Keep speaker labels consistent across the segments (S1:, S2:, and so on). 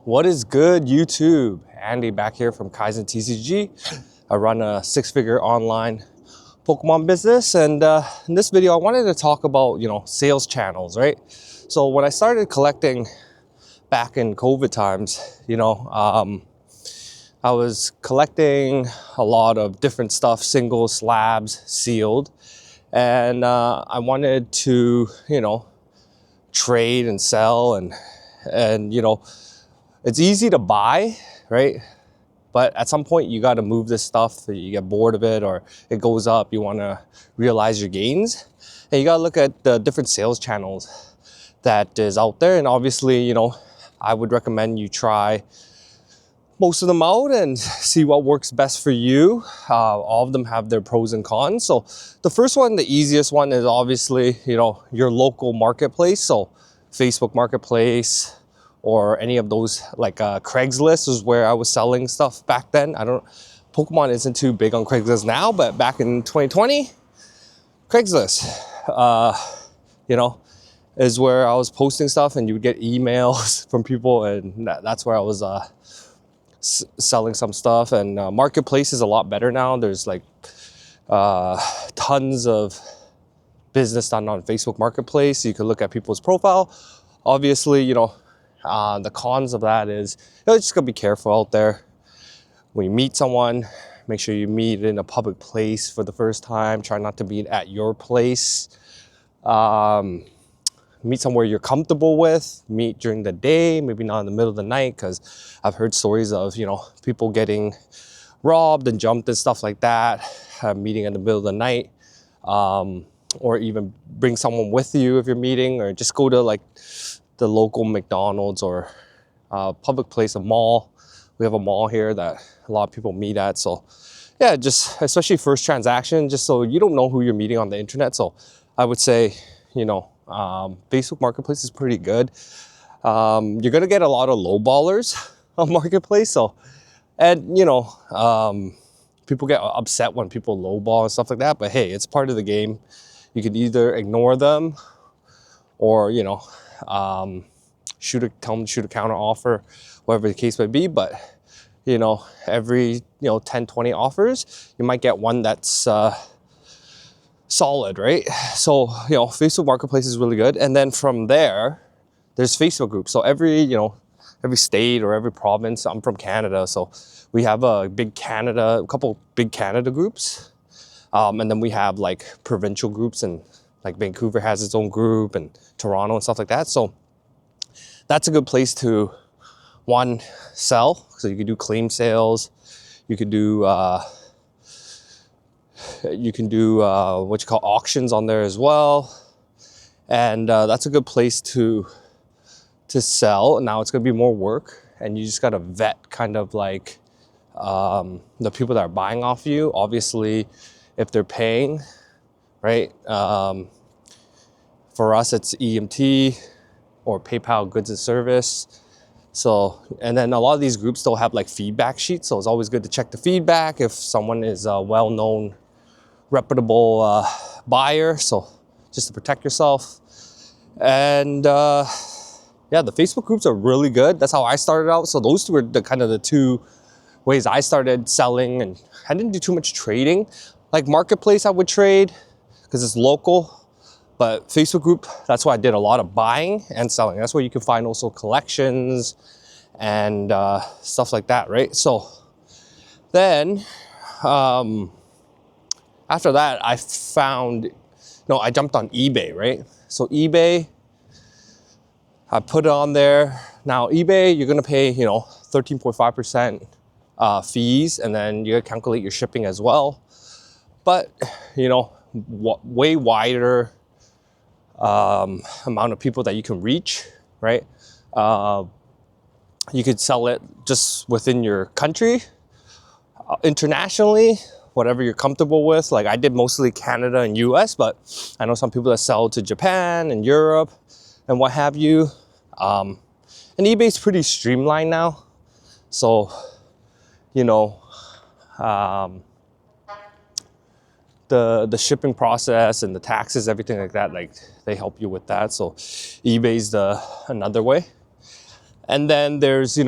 S1: What is good, YouTube? Andy back here from kaizentcgcanada. I run a six-figure online Pokemon business, and in this video I wanted to talk about sales channels, right? So when I started collecting back in COVID times, I was collecting a lot of different stuff, singles, slabs, sealed, and I wanted to trade and sell, and it's easy to buy, right? But at some point you got to move this stuff. You get bored of it, or it goes up. You want to realize your gains, and you got to look at the different sales channels that is out there. And obviously, I would recommend you try most of them out and see what works best for you. All of them have their pros and cons. So the first one, the easiest one, is obviously your local marketplace. So Facebook Marketplace, or any of those, like Craigslist is where I was selling stuff back then. Pokemon isn't too big on Craigslist now, but back in 2020, Craigslist, is where I was posting stuff, and you would get emails from people, and that's where I was selling some stuff. And Marketplace is a lot better now. There's like tons of business done on Facebook Marketplace. You can look at people's profile. Obviously, the cons of that is you just gotta be careful out there. When you meet someone, make sure you meet in a public place for the first time. Try not to meet at your place. Meet somewhere you're comfortable with. Meet during the day, maybe not in the middle of the night, because I've heard stories of people getting robbed and jumped and stuff like that. Meeting in the middle of the night, or even bring someone with you if you're meeting, or just go to like the local McDonald's or public place, a mall. We have a mall here that a lot of people meet at. So yeah, just especially first transaction, just so you don't know who you're meeting on the internet. So I would say, Facebook Marketplace is pretty good. You're gonna get a lot of lowballers on Marketplace. So, and people get upset when people lowball and stuff like that. But hey, it's part of the game. You can either ignore them, or tell them to shoot a counter offer, whatever the case may be. But every 10, 20 offers, you might get one that's solid, right? So Facebook Marketplace is really good. And then from there, there's Facebook groups. So every state or every province, I'm from Canada, so we have a couple big Canada groups, and then we have like provincial groups, and like Vancouver has its own group, and Toronto and stuff like that. So that's a good place to sell. So you can do claim sales, you can do what you call auctions on there as well, and that's a good place to sell. Now it's going to be more work, and you just got to vet kind of like the people that are buying off you. Obviously, if they're paying, right? For us, it's EMT or PayPal goods and service. So, and then a lot of these groups still have like feedback sheets. So it's always good to check the feedback if someone is a well-known, reputable buyer. So just to protect yourself. And yeah, the Facebook groups are really good. That's how I started out. So those two were the two ways I started selling, and I didn't do too much trading. Like Marketplace, I would trade because it's local. But Facebook group, that's why I did a lot of buying and selling. That's where you can find also collections and stuff like that, right? So then after that, I found, I jumped on eBay, right? So eBay, I put it on there. Now eBay, you're gonna pay, 13.5% fees, and then you gotta calculate your shipping as well. But, way wider amount of people that you can reach, right? You could sell it just within your country, internationally, whatever you're comfortable with. Like I did mostly Canada and US, but I know some people that sell to Japan and Europe and what have you. And eBay's pretty streamlined now. So, the shipping process and the taxes, everything like that, like they help you with that. So eBay's another way. And then there's,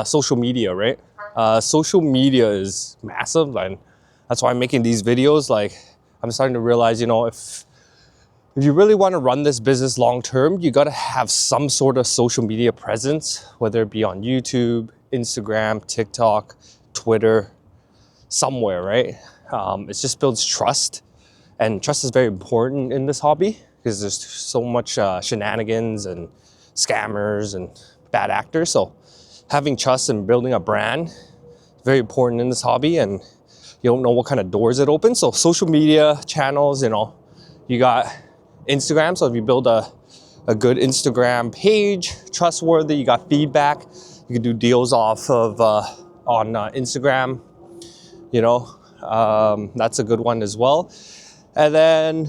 S1: social media, right? Social media is massive, and that's why I'm making these videos. Like, I'm starting to realize, if you really want to run this business long term, you got to have some sort of social media presence, whether it be on YouTube, Instagram, TikTok, Twitter, somewhere, right? It just builds trust, and trust is very important in this hobby because there's so much shenanigans and scammers and bad actors. So having trust and building a brand is very important in this hobby, and you don't know what kind of doors it opens. So social media channels, you got Instagram. So if you build a good Instagram page, trustworthy, you got feedback, you can do deals off of on Instagram. That's a good one as well. And then,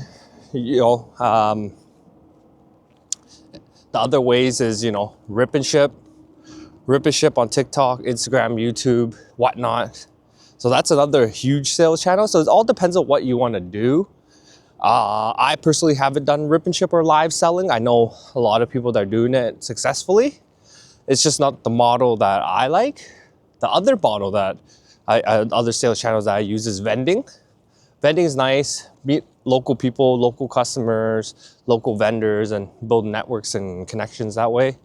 S1: the other ways is, rip and ship on TikTok, Instagram, YouTube, whatnot. So that's another huge sales channel. So it all depends on what you want to do. I personally haven't done rip and ship or live selling. I know a lot of people that are doing it successfully. It's just not the model that I like. The other model that other sales channels that I use is vending. Vending is nice. Meet local people, local customers, local vendors, and build networks and connections that way.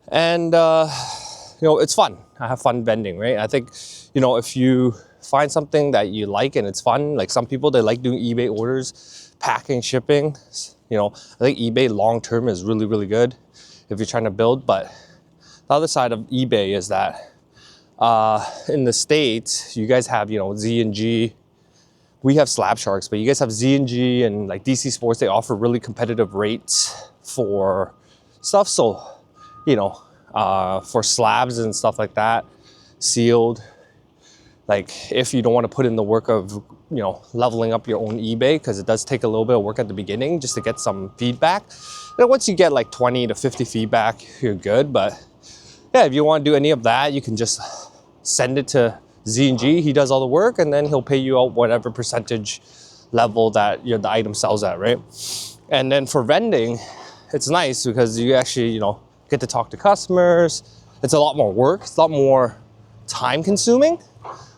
S1: And, it's fun. I have fun vending, right? I think, if you find something that you like and it's fun, like some people, they like doing eBay orders, packing, shipping. I think eBay long term is really, really good if you're trying to build. But the other side of eBay is that in the States, you guys have, Z&G. We have Slab Sharks, but you guys have Z&G and like DC Sports. They offer really competitive rates for stuff. So, for slabs and stuff like that, sealed, like if you don't want to put in the work of, leveling up your own eBay, because it does take a little bit of work at the beginning just to get some feedback. And once you get like 20 to 50 feedback, you're good. But yeah, if you want to do any of that, you can just send it to Z&G. He does all the work, and then he'll pay you out whatever percentage level that the item sells at, right? And then for vending, it's nice because you actually, get to talk to customers. It's a lot more work. It's a lot more time consuming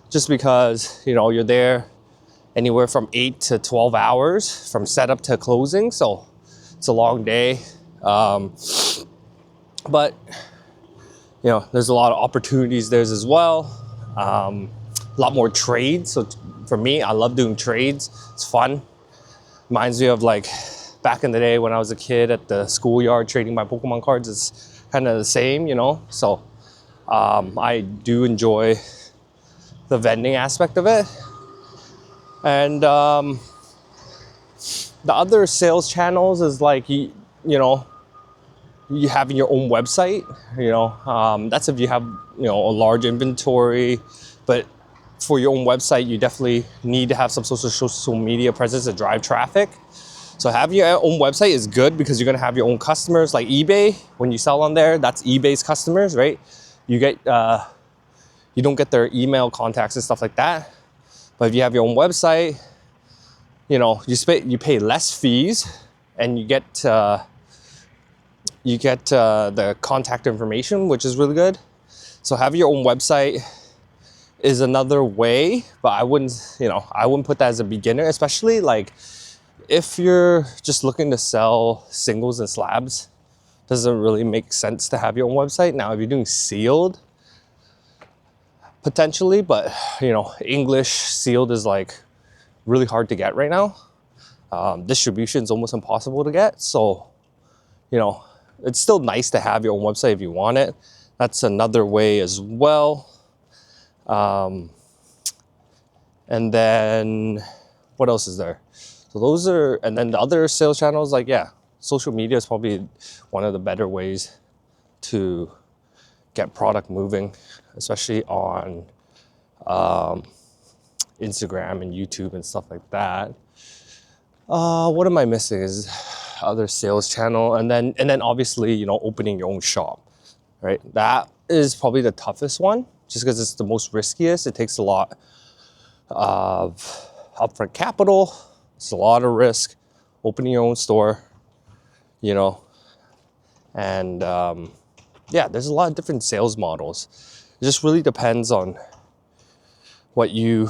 S1: just because, you're there anywhere from 8 to 12 hours from setup to closing. So it's a long day. But, there's a lot of opportunities there as well. A lot more trades. So for me, I love doing trades. It's fun. Reminds me of like back in the day when I was a kid at the schoolyard trading my Pokemon cards. It's kind of the same, So I do enjoy the vending aspect of it. And the other sales channels is like, you having your own website, that's if you have, a large inventory. But for your own website, you definitely need to have some social media presence to drive traffic. So having your own website is good because you're gonna have your own customers. Like eBay, when you sell on there, that's eBay's customers, right? You get, you don't get their email contacts and stuff like that. But if you have your own website, you pay less fees, and you get the contact information, which is really good. So having your own website is another way, but I wouldn't put that as a beginner, especially like if you're just looking to sell singles and slabs. Doesn't really make sense to have your own website. Now, if you're doing sealed, potentially, but English sealed is like really hard to get right now. Distribution is almost impossible to get. So, it's still nice to have your own website if you want it. That's another way as well. And then what else is there? So those are, and then the other sales channels, like, social media is probably one of the better ways to get product moving, especially on Instagram and YouTube and stuff like that. What am I missing is other sales channel, and then obviously, opening your own shop, right? That is probably the toughest one, just because it's the most riskiest. It takes a lot of upfront capital. It's a lot of risk opening your own store, and yeah, there's a lot of different sales models. It just really depends on what you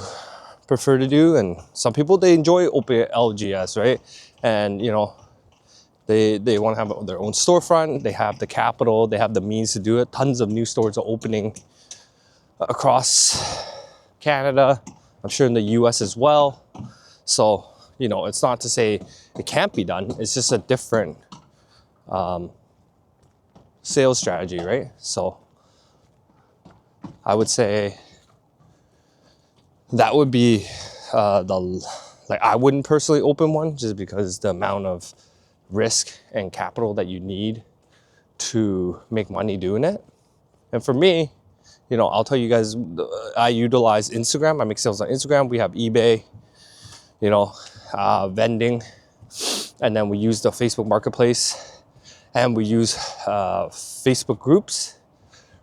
S1: prefer to do. And some people, they enjoy open LGS, right? And you know, they want to have their own storefront, they have the capital, they have the means to do it. Tons of new stores are opening across Canada, I'm sure in the US as well. So, you know, it's not to say it can't be done, it's just a different sales strategy, right? So I would say that would be like, I wouldn't personally open one just because the amount of risk and capital that you need to make money doing it. And for me, you know, I'll tell you guys, I utilize Instagram. I make sales on Instagram. We have eBay, you know, vending, and then we use the Facebook Marketplace, and we use Facebook groups,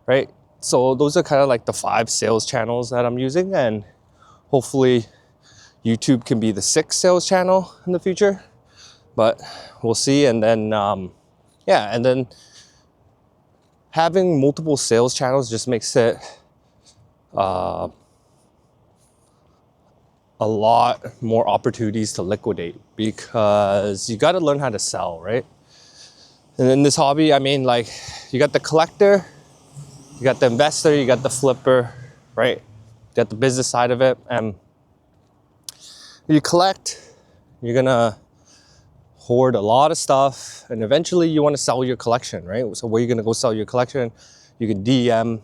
S1: right? So those are kind of like the 5 sales channels that I'm using, and hopefully YouTube can be the 6th sales channel in the future, but we'll see. And then, yeah, and then having multiple sales channels just makes it a lot more opportunities to liquidate, because you got to learn how to sell, right? And in this hobby, I mean, like, you got the collector, you got the investor, you got the flipper, right? You got the business side of it. And you collect, you're gonna hoard a lot of stuff, and eventually you want to sell your collection, right? So where are you gonna go sell your collection? You can DM,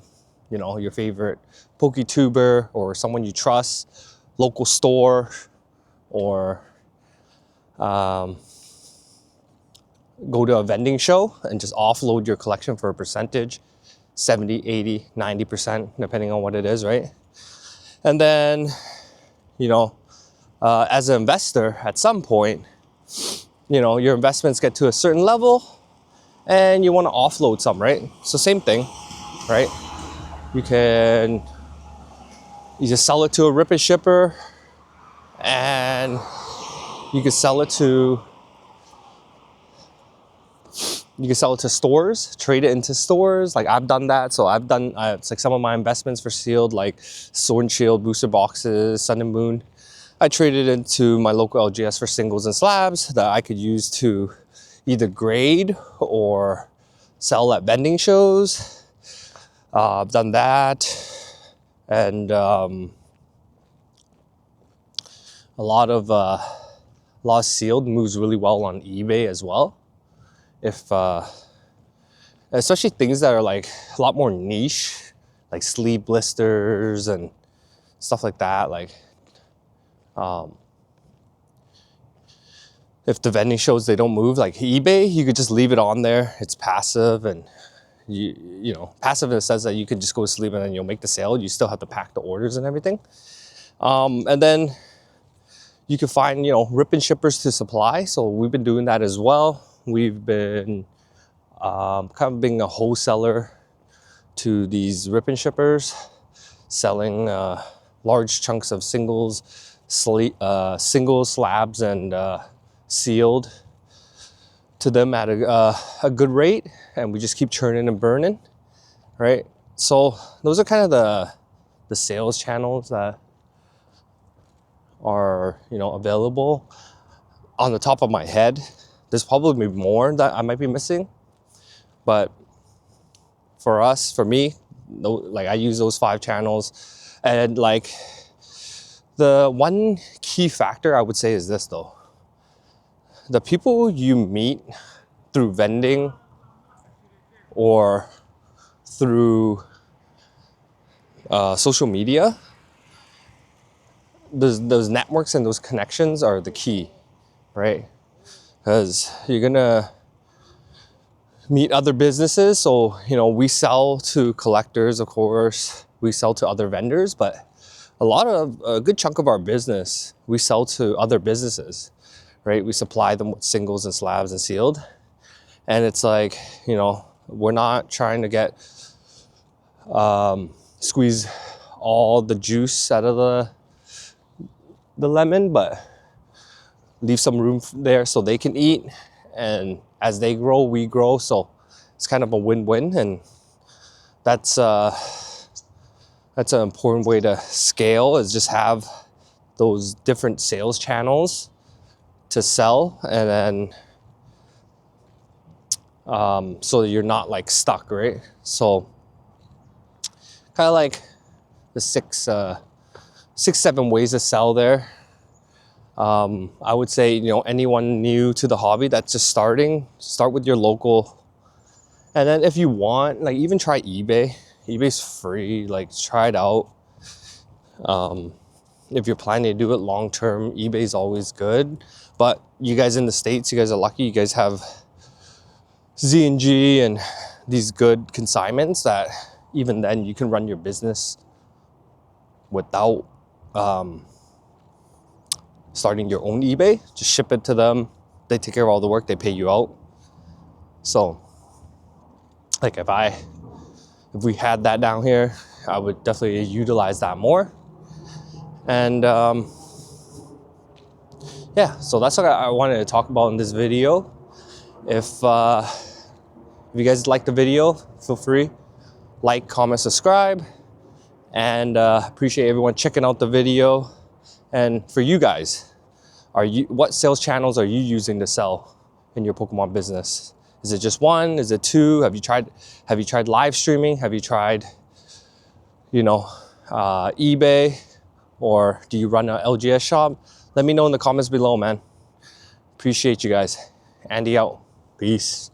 S1: you know, your favorite PokeTuber or someone you trust, local store, or go to a vending show and just offload your collection for a percentage, 70, 80, 90%, depending on what it is, right? And then, you know, as an investor, at some point, you know, your investments get to a certain level and you want to offload some, right? So same thing, right? You just sell it to a rip and shipper, and you can sell it to stores, trade it into stores. Like, I've done that. So it's like some of my investments for sealed, like Sword and Shield booster boxes, Sun and Moon, I traded into my local LGS for singles and slabs that I could use to either grade or sell at vending shows. I've done that. And a lot of sealed moves really well on eBay as well. If especially things that are like a lot more niche, like sleeve blisters and stuff like that. Like, if the vending shows, they don't move, like eBay, you could just leave it on there. It's passive, and you know, passive in the sense that you could just go to sleep and then you'll make the sale. You still have to pack the orders and everything. And then you can find, you know, rip and shippers to supply. So we've been doing that as well. We've been kind of being a wholesaler to these rip and shippers, selling large chunks of singles, slabs, and sealed to them at a good rate, and we just keep churning and burning, right? So those are kind of the sales channels that are, you know, available on the top of my head. There's probably more that I might be missing, but for me, like, I use those 5 channels. And like, the one key factor I would say is this though: the people you meet through vending or through social media, those networks and those connections are the key, right? Because you're gonna meet other businesses. So, you know, we sell to collectors, of course, we sell to other vendors, but a good chunk of our business, we sell to other businesses, right? We supply them with singles and slabs and sealed. And it's like, you know, we're not trying to get squeeze all the juice out of the lemon, but leave some room there so they can eat. And as they grow, we grow. So it's kind of a win-win. And that's an important way to scale, is just have those different sales channels to sell, and then so that you're not like stuck, right? So kind of like the six, 7 ways to sell there. I would say, you know, anyone new to the hobby that's just starting, start with your local. And then if you want, like, even try eBay. eBay's free, like, try it out. If you're planning to do it long term, eBay's always good. But you guys in the States, you guys are lucky. You guys have Z&G and these good consignments that even then you can run your business without starting your own eBay. Just ship it to them. They take care of all the work. They pay you out. So like if we had that down here, I would definitely utilize that more. And yeah, so that's what I wanted to talk about in this video. If you guys like the video, feel free, like, comment, subscribe, and appreciate everyone checking out the video. And for you guys, what sales channels are you using to sell in your Pokemon business? Is it just one? Is it two? Have you tried live streaming? Have you tried, you know, eBay? Or do you run an LGS shop? Let me know in the comments below, man. Appreciate you guys. Andy out. Peace.